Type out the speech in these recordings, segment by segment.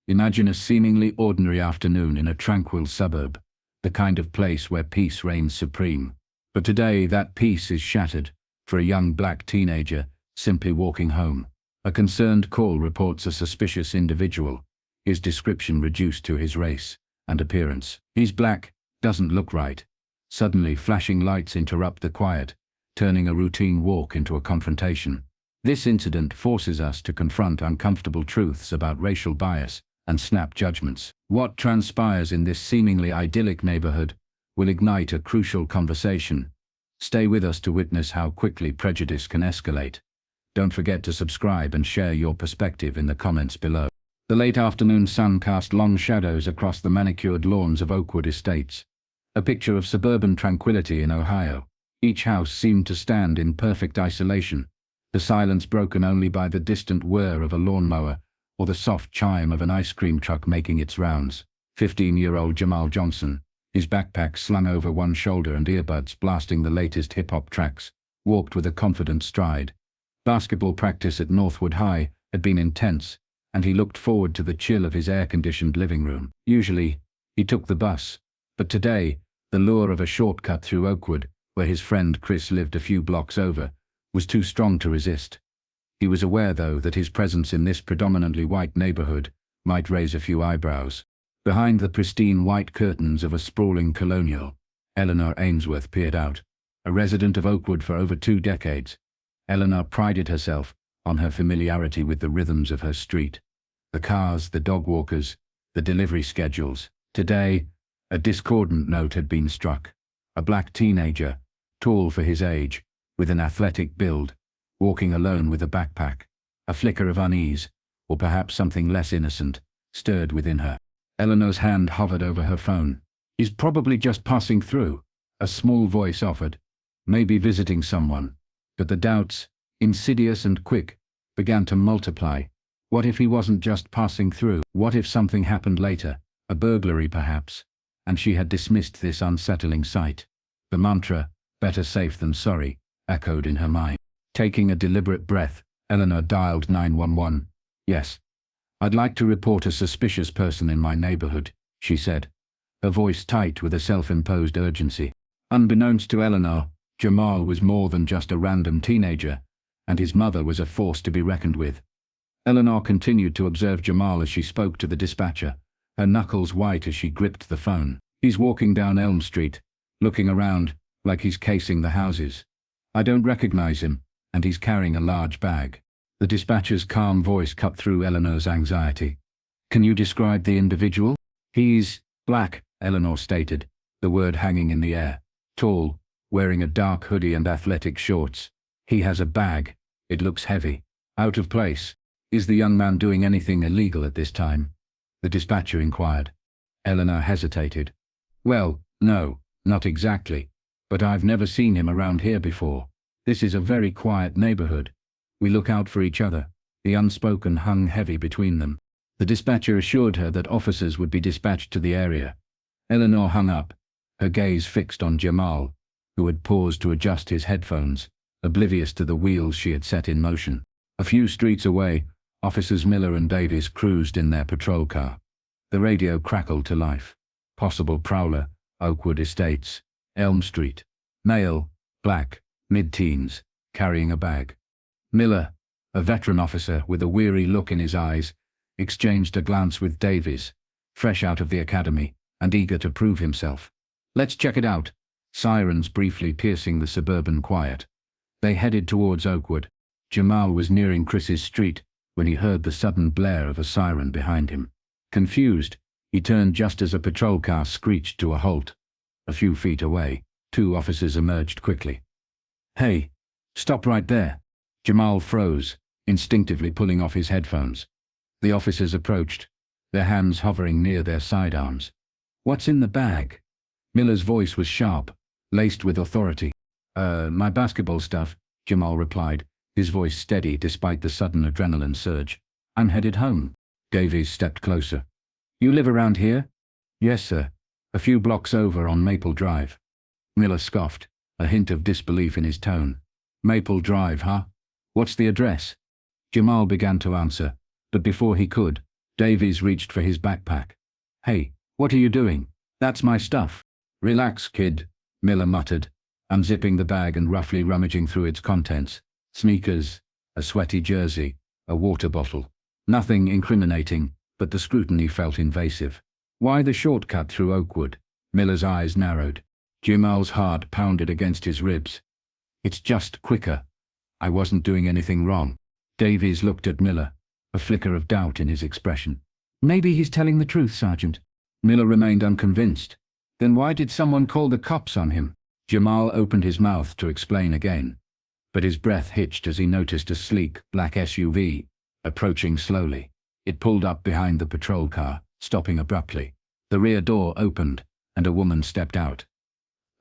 Imagine a seemingly ordinary afternoon in a tranquil suburb, the kind of place where peace reigns supreme. But today that peace is shattered for a young black teenager simply walking home. A concerned call reports a suspicious individual, his description reduced to his race and appearance. He's black, doesn't look right. Suddenly flashing lights interrupt the quiet, turning a routine walk into a confrontation. This incident forces us to confront uncomfortable truths about racial bias and snap judgments. What transpires in this seemingly idyllic neighborhood will ignite a crucial conversation. Stay with us to witness how quickly prejudice can escalate. Don't forget to subscribe and share your perspective in the comments below. The late afternoon sun cast long shadows across the manicured lawns of Oakwood Estates, a picture of suburban tranquility in Ohio. Each house seemed to stand in perfect isolation, the silence broken only by the distant whir of a lawnmower or the soft chime of an ice cream truck making its rounds. 15-year-old Jamal Johnson, his backpack slung over one shoulder and earbuds blasting the latest hip-hop tracks, walked with a confident stride. Basketball practice at Northwood High had been intense, and he looked forward to the chill of his air-conditioned living room. Usually, he took the bus, but today, the lure of a shortcut through Oakwood, where his friend Chris lived a few blocks over, was too strong to resist. He was aware, though, that his presence in this predominantly white neighborhood might raise a few eyebrows. Behind the pristine white curtains of a sprawling colonial, Eleanor Ainsworth peered out. A resident of Oakwood for over 2 decades, Eleanor prided herself on her familiarity with the rhythms of her street. The cars, the dog walkers, the delivery schedules. Today, a discordant note had been struck. A black teenager, tall for his age, with an athletic build, walking alone with a backpack. A flicker of unease, or perhaps something less innocent, stirred within her. Eleanor's hand hovered over her phone. "He's probably just passing through," a small voice offered. "Maybe visiting someone." But the doubts, insidious and quick, began to multiply. What if he wasn't just passing through? What if something happened later? A burglary, perhaps? And she had dismissed this unsettling sight. The mantra, "better safe than sorry," echoed in her mind. Taking a deliberate breath, Eleanor dialed 911. "Yes. I'd like to report a suspicious person in my neighborhood," she said, her voice tight with a self-imposed urgency. Unbeknownst to Eleanor, Jamal was more than just a random teenager, and his mother was a force to be reckoned with. Eleanor continued to observe Jamal as she spoke to the dispatcher, her knuckles white as she gripped the phone. "He's walking down Elm Street, looking around like he's casing the houses. I don't recognize him, and he's carrying a large bag." The dispatcher's calm voice cut through Eleanor's anxiety. "Can you describe the individual?" "He's black," Eleanor stated, the word hanging in the air. "Tall, wearing a dark hoodie and athletic shorts. He has a bag. It looks heavy. Out of place. Is the young man doing anything illegal at this time?" the dispatcher inquired. Eleanor hesitated. "Well, no, not exactly. But I've never seen him around here before. This is a very quiet neighborhood. We look out for each other." The unspoken hung heavy between them. The dispatcher assured her that officers would be dispatched to the area. Eleanor hung up, her gaze fixed on Jamal, who had paused to adjust his headphones, oblivious to the wheels she had set in motion. A few streets away, Officers Miller and Davis cruised in their patrol car. The radio crackled to life. Possible prowler, Oakwood Estates, Elm Street. Male, black, mid-teens, carrying a bag. Miller, a veteran officer with a weary look in his eyes, exchanged a glance with Davies, fresh out of the academy and eager to prove himself. "Let's check it out," sirens briefly piercing the suburban quiet. They headed towards Oakwood. Jamal was nearing Chris's street when he heard the sudden blare of a siren behind him. Confused, he turned just as a patrol car screeched to a halt. A few feet away, 2 officers emerged quickly. "Hey, stop right there." Jamal froze, instinctively pulling off his headphones. The officers approached, their hands hovering near their sidearms. "What's in the bag?" Miller's voice was sharp, laced with authority. My basketball stuff," Jamal replied, his voice steady despite the sudden adrenaline surge. "I'm headed home." Davies stepped closer. "You live around here?" "Yes, sir. A few blocks over on Maple Drive." Miller scoffed, a hint of disbelief in his tone. "Maple Drive, huh? What's the address?" Jamal began to answer, but before he could, Davies reached for his backpack. "Hey, what are you doing? That's my stuff." "Relax, kid," Miller muttered, unzipping the bag and roughly rummaging through its contents. Sneakers, a sweaty jersey, a water bottle. Nothing incriminating, but the scrutiny felt invasive. "Why the shortcut through Oakwood?" Miller's eyes narrowed. Jamal's heart pounded against his ribs. "It's just quicker. I wasn't doing anything wrong." Davies looked at Miller, a flicker of doubt in his expression. "Maybe he's telling the truth, Sergeant." Miller remained unconvinced. "Then why did someone call the cops on him?" Jamal opened his mouth to explain again, but his breath hitched as he noticed a sleek, black SUV approaching slowly. It pulled up behind the patrol car, stopping abruptly. The rear door opened, and a woman stepped out.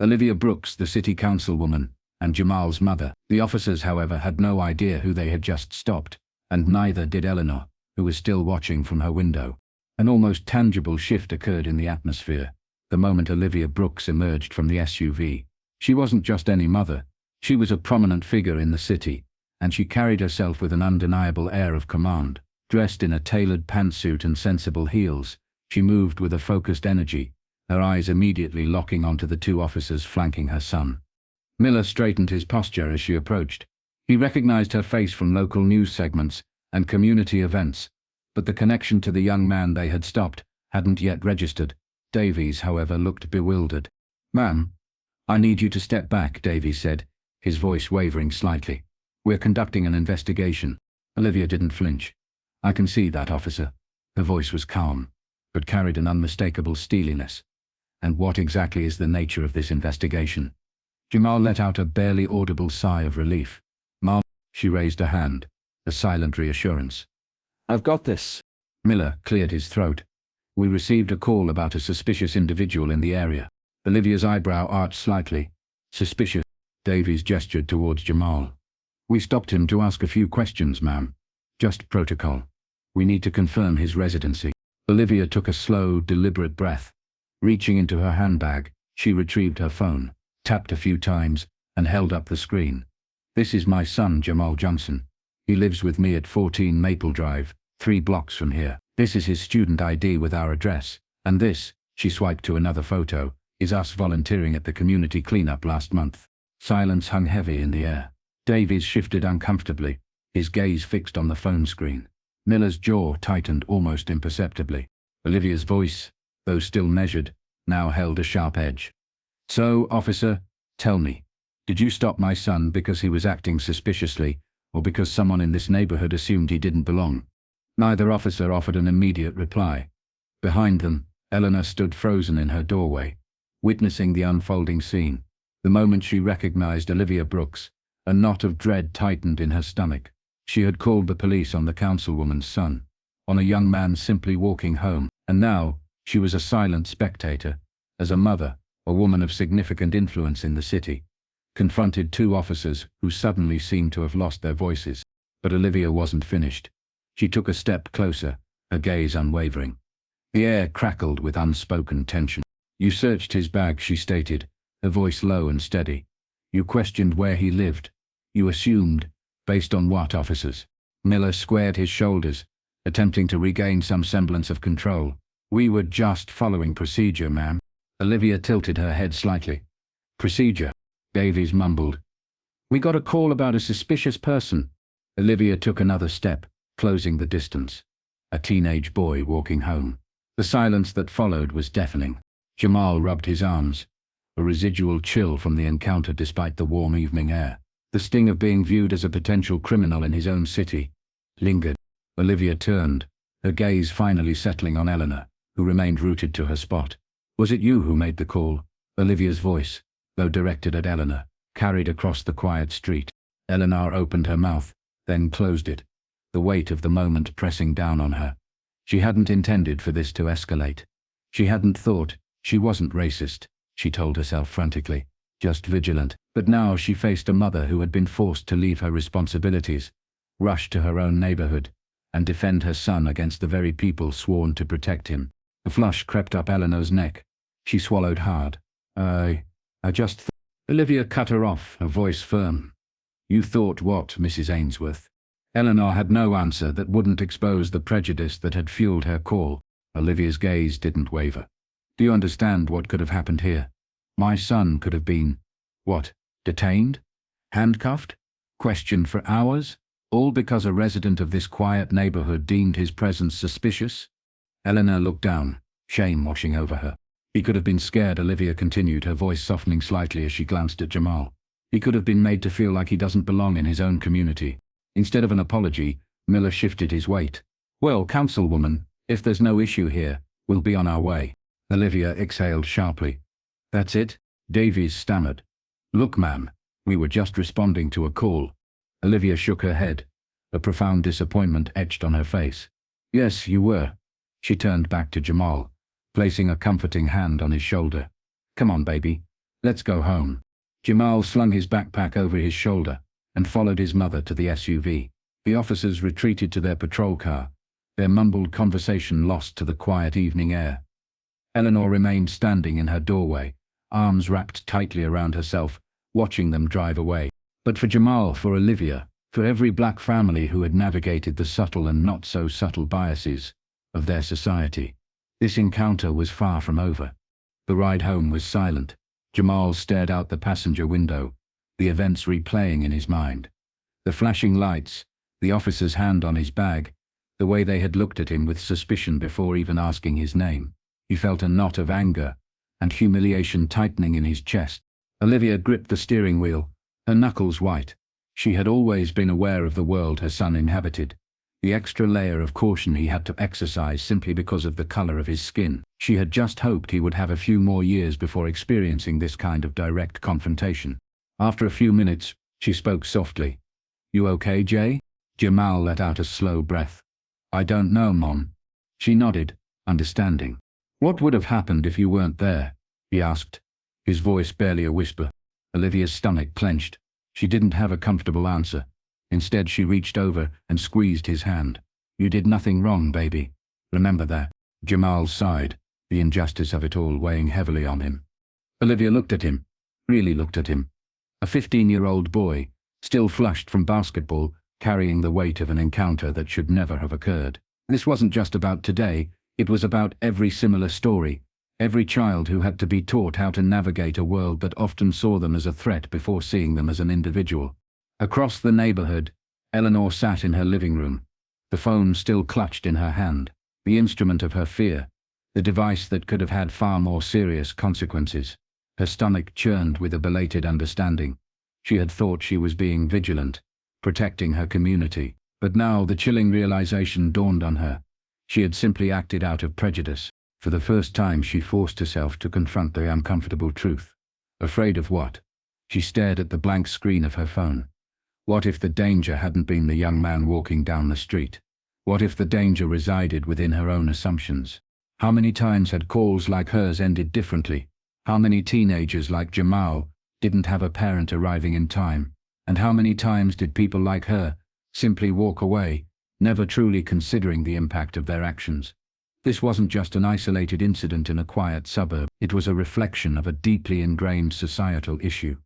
Olivia Brooks, the city councilwoman, and Jamal's mother. The officers, however, had no idea who they had just stopped, and neither did Eleanor, who was still watching from her window. An almost tangible shift occurred in the atmosphere the moment Olivia Brooks emerged from the SUV. She wasn't just any mother. She was a prominent figure in the city, and she carried herself with an undeniable air of command. Dressed in a tailored pantsuit and sensible heels, she moved with a focused energy, her eyes immediately locking onto the two officers flanking her son. Miller straightened his posture as she approached. He recognized her face from local news segments and community events, but the connection to the young man they had stopped hadn't yet registered. Davies, however, looked bewildered. "Ma'am, I need you to step back," Davies said, his voice wavering slightly. "We're conducting an investigation." Olivia didn't flinch. "I can see that, officer." Her voice was calm, but carried an unmistakable steeliness. "And what exactly is the nature of this investigation?" Jamal let out a barely audible sigh of relief. "Ma'am," she raised a hand, a silent reassurance. "I've got this." Miller cleared his throat. "We received a call about a suspicious individual in the area." Olivia's eyebrow arched slightly. "Suspicious?" Davies gestured towards Jamal. "We stopped him to ask a few questions, ma'am. Just protocol. We need to confirm his residency." Olivia took a slow, deliberate breath. Reaching into her handbag, she retrieved her phone, tapped a few times, and held up the screen. "This is my son, Jamal Johnson. He lives with me at 14 Maple Drive, 3 blocks from here. This is his student ID with our address. And this," she swiped to another photo, "is us volunteering at the community cleanup last month." Silence hung heavy in the air. Davies shifted uncomfortably, his gaze fixed on the phone screen. Miller's jaw tightened almost imperceptibly. Olivia's voice, though still measured, now held a sharp edge. "So, officer, tell me, did you stop my son because he was acting suspiciously, or because someone in this neighborhood assumed he didn't belong?" Neither officer offered an immediate reply. Behind them, Eleanor stood frozen in her doorway, witnessing the unfolding scene. The moment she recognized Olivia Brooks, a knot of dread tightened in her stomach. She had called the police on the councilwoman's son, on a young man simply walking home, and now she was a silent spectator, as a mother, a woman of significant influence in the city, confronted two officers who suddenly seemed to have lost their voices. But Olivia wasn't finished. She took a step closer, her gaze unwavering. The air crackled with unspoken tension. "You searched his bag," she stated, her voice low and steady. "You questioned where he lived. You assumed, based on what, officers?" Miller squared his shoulders, attempting to regain some semblance of control. "We were just following procedure, ma'am." Olivia tilted her head slightly. "Procedure?" Davies mumbled. "We got a call about a suspicious person." Olivia took another step, closing the distance. A teenage boy walking home. The silence that followed was deafening. Jamal rubbed his arms, a residual chill from the encounter despite the warm evening air. The sting of being viewed as a potential criminal in his own city lingered. Olivia turned, her gaze finally settling on Eleanor, who remained rooted to her spot. "Was it you who made the call?" Olivia's voice, though directed at Eleanor, carried across the quiet street. Eleanor opened her mouth, then closed it, the weight of the moment pressing down on her. She hadn't intended for this to escalate. She hadn't thought. She wasn't racist, she told herself frantically, just vigilant. But now she faced a mother who had been forced to leave her responsibilities, rush to her own neighborhood, and defend her son against the very people sworn to protect him. A flush crept up Eleanor's neck. She swallowed hard. I just Olivia cut her off, her voice firm. "You thought what, Mrs. Ainsworth?" Eleanor had no answer that wouldn't expose the prejudice that had fueled her call. Olivia's gaze didn't waver. Do you understand what could have happened here? My son could have been, what, detained? Handcuffed? Questioned for hours? All because a resident of this quiet neighborhood deemed his presence suspicious? Eleanor looked down, shame washing over her. He could have been scared, Olivia continued, her voice softening slightly as she glanced at Jamal. He could have been made to feel like he doesn't belong in his own community. Instead of an apology, Miller shifted his weight. Well, councilwoman, if there's no issue here, we'll be on our way. Olivia exhaled sharply. That's it? Davies stammered. Look, ma'am, we were just responding to a call. Olivia shook her head. A profound disappointment etched on her face. Yes, you were. She turned back to Jamal, placing a comforting hand on his shoulder. Come on, baby. Let's go home. Jamal slung his backpack over his shoulder and followed his mother to the SUV. The officers retreated to their patrol car, their mumbled conversation lost to the quiet evening air. Eleanor remained standing in her doorway, arms wrapped tightly around herself, watching them drive away. But for Jamal, for Olivia, for every black family who had navigated the subtle and not so subtle biases of their society, this encounter was far from over. The ride home was silent. Jamal stared out the passenger window, the events replaying in his mind. The flashing lights, the officer's hand on his bag, the way they had looked at him with suspicion before even asking his name. He felt a knot of anger and humiliation tightening in his chest. Olivia gripped the steering wheel, her knuckles white. She had always been aware of the world her son inhabited, the extra layer of caution he had to exercise simply because of the color of his skin. She had just hoped he would have a few more years before experiencing this kind of direct confrontation. After a few minutes, she spoke softly. You okay, Jay? Jamal let out a slow breath. I don't know, Mom. She nodded, understanding. What would have happened if you weren't there? He asked, his voice barely a whisper. Olivia's stomach clenched. She didn't have a comfortable answer. Instead, she reached over and squeezed his hand. You did nothing wrong, baby. Remember that. Jamal sighed, the injustice of it all weighing heavily on him. Olivia looked at him, really looked at him. A 15-year-old boy, still flushed from basketball, carrying the weight of an encounter that should never have occurred. This wasn't just about today, it was about every similar story, every child who had to be taught how to navigate a world that often saw them as a threat before seeing them as an individual. Across the neighborhood, Eleanor sat in her living room, the phone still clutched in her hand, the instrument of her fear, the device that could have had far more serious consequences. Her stomach churned with a belated understanding. She had thought she was being vigilant, protecting her community, but now the chilling realization dawned on her. She had simply acted out of prejudice. For the first time, she forced herself to confront the uncomfortable truth. Afraid of what? She stared at the blank screen of her phone. What if the danger hadn't been the young man walking down the street? What if the danger resided within her own assumptions? How many times had calls like hers ended differently? How many teenagers like Jamal didn't have a parent arriving in time? And how many times did people like her simply walk away, never truly considering the impact of their actions? This wasn't just an isolated incident in a quiet suburb, it was a reflection of a deeply ingrained societal issue.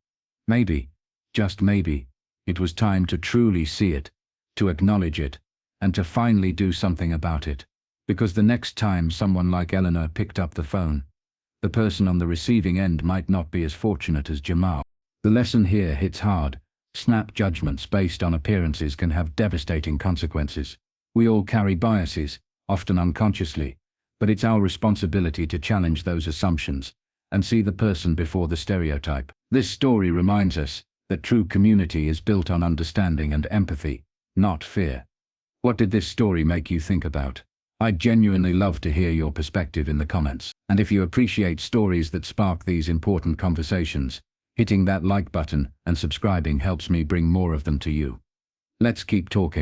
Maybe, just maybe, it was time to truly see it, to acknowledge it, and to finally do something about it. Because the next time someone like Eleanor picked up the phone, the person on the receiving end might not be as fortunate as Jamal. The lesson here hits hard. Snap judgments based on appearances can have devastating consequences. We all carry biases, often unconsciously, but it's our responsibility to challenge those assumptions and see the person before the stereotype. This story reminds us that true community is built on understanding and empathy, not fear. What did this story make you think about? I'd genuinely love to hear your perspective in the comments. And if you appreciate stories that spark these important conversations, hitting that like button and subscribing helps me bring more of them to you. Let's keep talking.